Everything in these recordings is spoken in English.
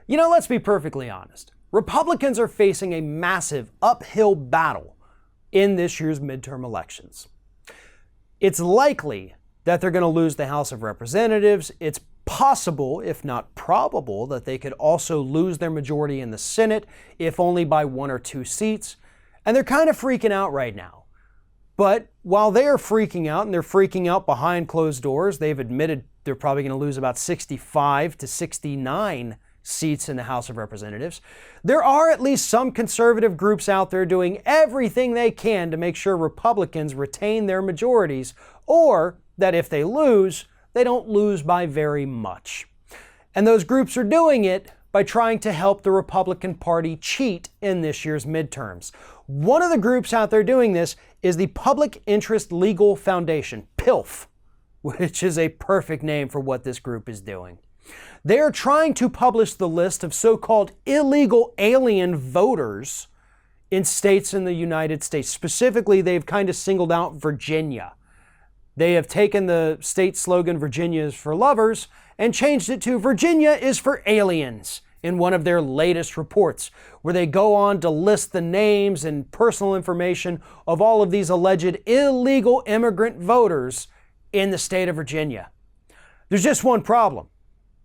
Let's be perfectly honest. Republicans are facing a massive uphill battle in this year's midterm elections. It's likely that they're going to lose the House of Representatives. It's possible, if not probable, that they could also lose their majority in the Senate, if only by 1 or 2 seats. And they're kind of freaking out right now. But while they are freaking out, and they're freaking out behind closed doors, they've admitted they're probably going to lose about 65 to 69 seats in the House of Representatives. There are at least some conservative groups out there doing everything they can to make sure Republicans retain their majorities, or that if they lose, they don't lose by very much. And those groups are doing it by trying to help the Republican Party cheat in this year's midterms. One of the groups out there doing this is the Public Interest Legal Foundation, PILF, which is a perfect name for what this group is doing. They are trying to publish the list of so-called illegal alien voters in states in the United States. Specifically, they've kind of singled out Virginia. They have taken the state slogan, Virginia is for lovers, and changed it to Virginia is for aliens in one of their latest reports, where they go on to list the names and personal information of all of these alleged illegal immigrant voters in the state of Virginia. There's just one problem.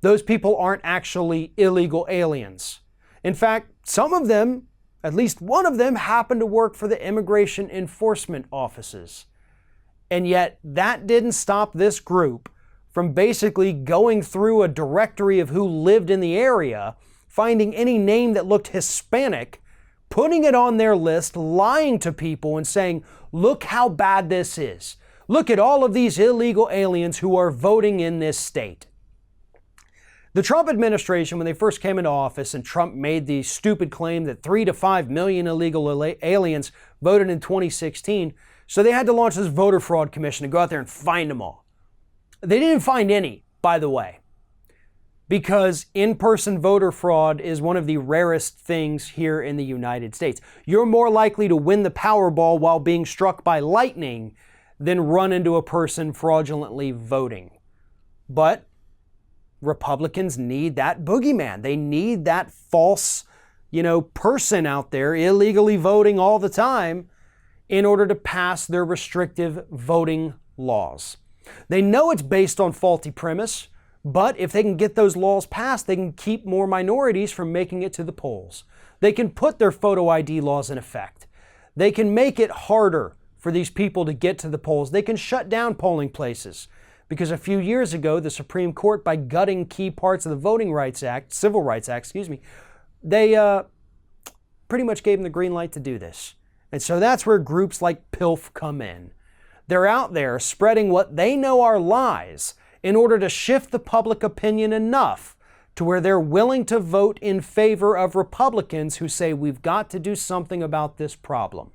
Those people aren't actually illegal aliens. In fact, some of them, at least one of them, happen to work for the immigration enforcement offices. And yet that didn't stop this group from basically going through a directory of who lived in the area, finding any name that looked Hispanic, putting it on their list, lying to people and saying, look how bad this is. Look at all of these illegal aliens who are voting in this state. The Trump administration, when they first came into office and Trump made the stupid claim that 3 to 5 million illegal aliens voted in 2016, so they had to launch this voter fraud commission to go out there and find them all. They didn't find any, by the way, because in-person voter fraud is one of the rarest things here in the United States. You're more likely to win the Powerball while being struck by lightning than run into a person fraudulently voting. But Republicans need that boogeyman. They need that false, person out there illegally voting all the time in order to pass their restrictive voting laws. They know it's based on faulty premise, but if they can get those laws passed, they can keep more minorities from making it to the polls. They can put their photo ID laws in effect. They can make it harder for these people to get to the polls. They can shut down polling places. Because a few years ago, the Supreme Court, by gutting key parts of the Civil Rights Act, they pretty much gave them the green light to do this. And so that's where groups like PILF come in. They're out there spreading what they know are lies in order to shift the public opinion enough to where they're willing to vote in favor of Republicans who say we've got to do something about this problem.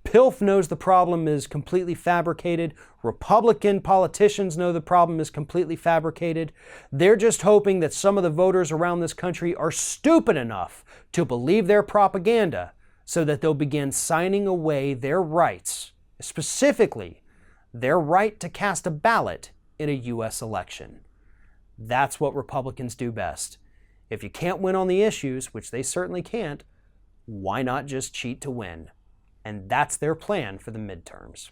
PILF knows the problem is completely fabricated. Republican politicians know the problem is completely fabricated. They're just hoping that some of the voters around this country are stupid enough to believe their propaganda so that they'll begin signing away their rights, specifically their right to cast a ballot in a U.S. election. That's what Republicans do best. If you can't win on the issues, which they certainly can't, why not just cheat to win? And that's their plan for the midterms.